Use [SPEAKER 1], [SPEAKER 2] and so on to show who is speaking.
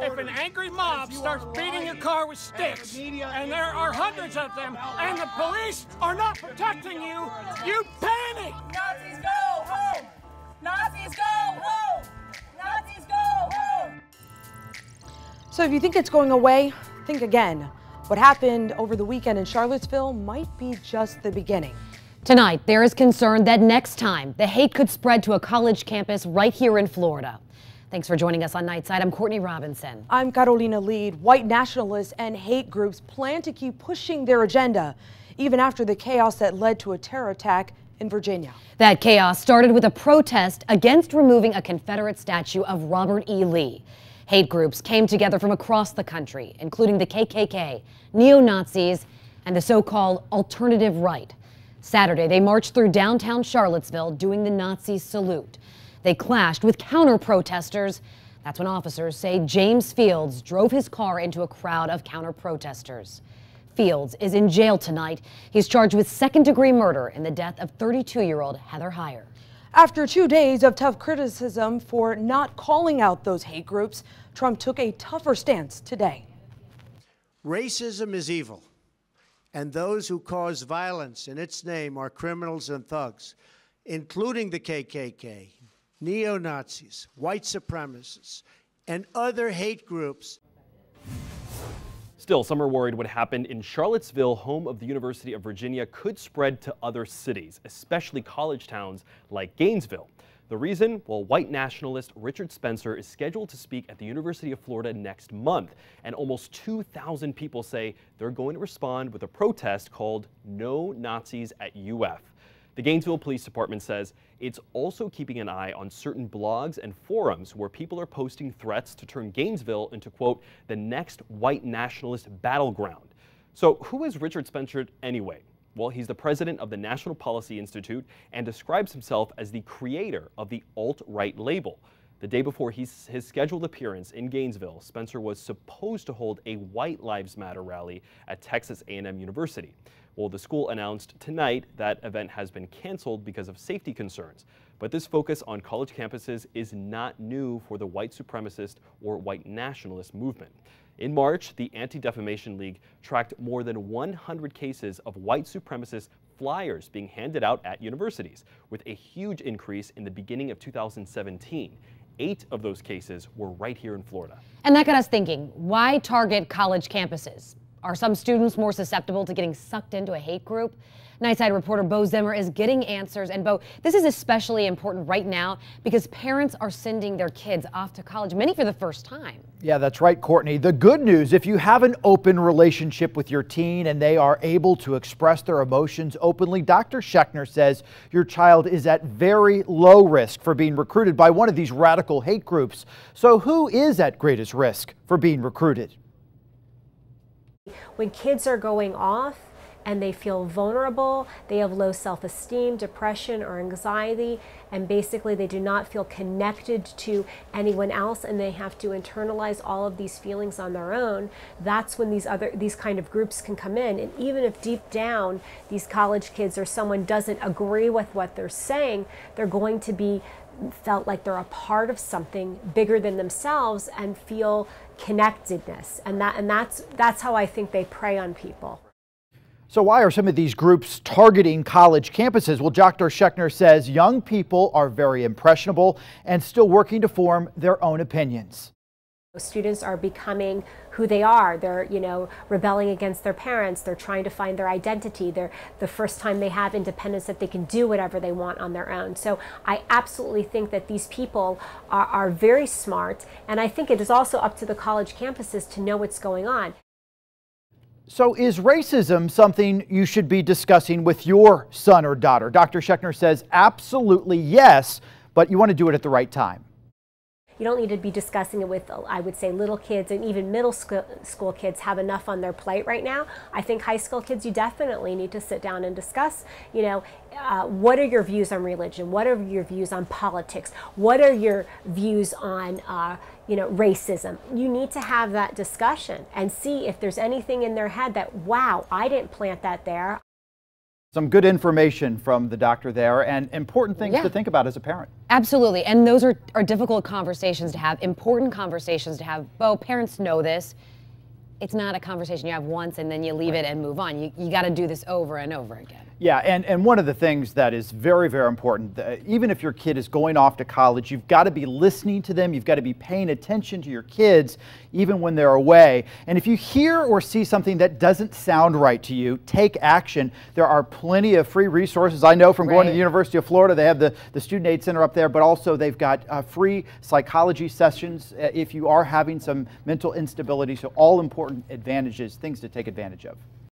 [SPEAKER 1] if an angry mob starts beating your car with sticks, and there are hundreds of them, and the police are not protecting you, you panic!
[SPEAKER 2] Nazis go home! Nazis go home! Nazis go home!
[SPEAKER 3] So if you think it's going away, think again. What happened over the weekend in Charlottesville might be just the beginning.
[SPEAKER 4] Tonight, there is concern that next time the hate could spread to a college campus right here in Florida. Thanks for joining us on Nightside. I'm Courtney Robinson.
[SPEAKER 3] I'm Carolina Lead. White nationalists and hate groups plan to keep pushing their agenda, even after the chaos that led to a terror attack in Virginia.
[SPEAKER 4] That chaos started with a protest against removing a Confederate statue of Robert E. Lee. Hate groups came together from across the country, including the KKK, neo-Nazis, and the so-called alternative right. Saturday, they marched through downtown Charlottesville doing the Nazi salute. They clashed with counter-protesters. That's when officers say James Fields drove his car into a crowd of counter-protesters. Fields is in jail tonight. He's charged with second-degree murder in the death of 32-year-old Heather Heyer.
[SPEAKER 3] After 2 days of tough criticism for not calling out those hate groups, Trump took a tougher stance today.
[SPEAKER 5] Racism is evil, and those who cause violence in its name are criminals and thugs, including the KKK, neo-Nazis, white supremacists, and other hate groups.
[SPEAKER 6] Still, some are worried what happened in Charlottesville, home of the University of Virginia, could spread to other cities, especially college towns like Gainesville. The reason? Well, white nationalist Richard Spencer is scheduled to speak at the University of Florida next month, and almost 2,000 people say they're going to respond with a protest called No Nazis at UF. The Gainesville Police Department says it's also keeping an eye on certain blogs and forums where people are posting threats to turn Gainesville into, quote, the next white nationalist battleground. So who is Richard Spencer anyway? Well, he's the president of the National Policy Institute and describes himself as the creator of the alt-right label. The day before his scheduled appearance in Gainesville, Spencer was supposed to hold a White Lives Matter rally at Texas A&M University. Well, the school announced tonight that event has been canceled because of safety concerns. But this focus on college campuses is not new for the white supremacist or white nationalist movement. In March, the Anti-Defamation League tracked more than 100 cases of white supremacist flyers being handed out at universities, with a huge increase in the beginning of 2017. 8 of those cases were right here in Florida.
[SPEAKER 4] And that got us thinking, why target college campuses? Are some students more susceptible to getting sucked into a hate group? Nightside reporter Bo Zimmer is getting answers. And Bo, this is especially important right now because parents are sending their kids off to college, many for the first time.
[SPEAKER 7] Yeah, that's right, Courtney. The good news, if you have an open relationship with your teen and they are able to express their emotions openly, Dr. Schechner says your child is at very low risk for being recruited by one of these radical hate groups. So who is at greatest risk for being recruited?
[SPEAKER 8] When kids are going off and they feel vulnerable, they have low self-esteem, depression, or anxiety, and basically they do not feel connected to anyone else and they have to internalize all of these feelings on their own, that's when these kind of groups can come in. And even if deep down these college kids or someone doesn't agree with what they're saying, they're going to be felt like they're a part of something bigger than themselves and feel connectedness, and that's how I think they prey on people.
[SPEAKER 7] So why are some of these groups targeting college campuses? Well, Dr. Schechner says young people are very impressionable and still working to form their own opinions.
[SPEAKER 8] Students are becoming who they are. They're, rebelling against their parents. They're trying to find their identity. They're the first time they have independence that they can do whatever they want on their own. So I absolutely think that these people are very smart, and I think it is also up to the college campuses to know what's going on.
[SPEAKER 7] So is racism something you should be discussing with your son or daughter? Dr. Schechner says absolutely yes, but you want to do it at the right time.
[SPEAKER 8] You don't need to be discussing it with, I would say, little kids, and even middle school kids have enough on their plate right now. I think high school kids, you definitely need to sit down and discuss, what are your views on religion? What are your views on politics? What are your views on, racism? You need to have that discussion and see if there's anything in their head that, wow, I didn't plant that there.
[SPEAKER 7] Some good information from the doctor there, and important things to think about as a parent.
[SPEAKER 4] Absolutely, and those are difficult conversations to have, important conversations to have. Bo, parents know this. It's not a conversation you have once and then you leave it and move on. You got to do this over and over again.
[SPEAKER 7] Yeah, and one of the things that is very, very important, even if your kid is going off to college, you've got to be listening to them. You've got to be paying attention to your kids, even when they're away. And if you hear or see something that doesn't sound right to you, take action. There are plenty of free resources. I know from going to the University of Florida, they have the Student Aid Center up there, but also they've got free psychology sessions if you are having some mental instability. So all important advantages, things to take advantage of.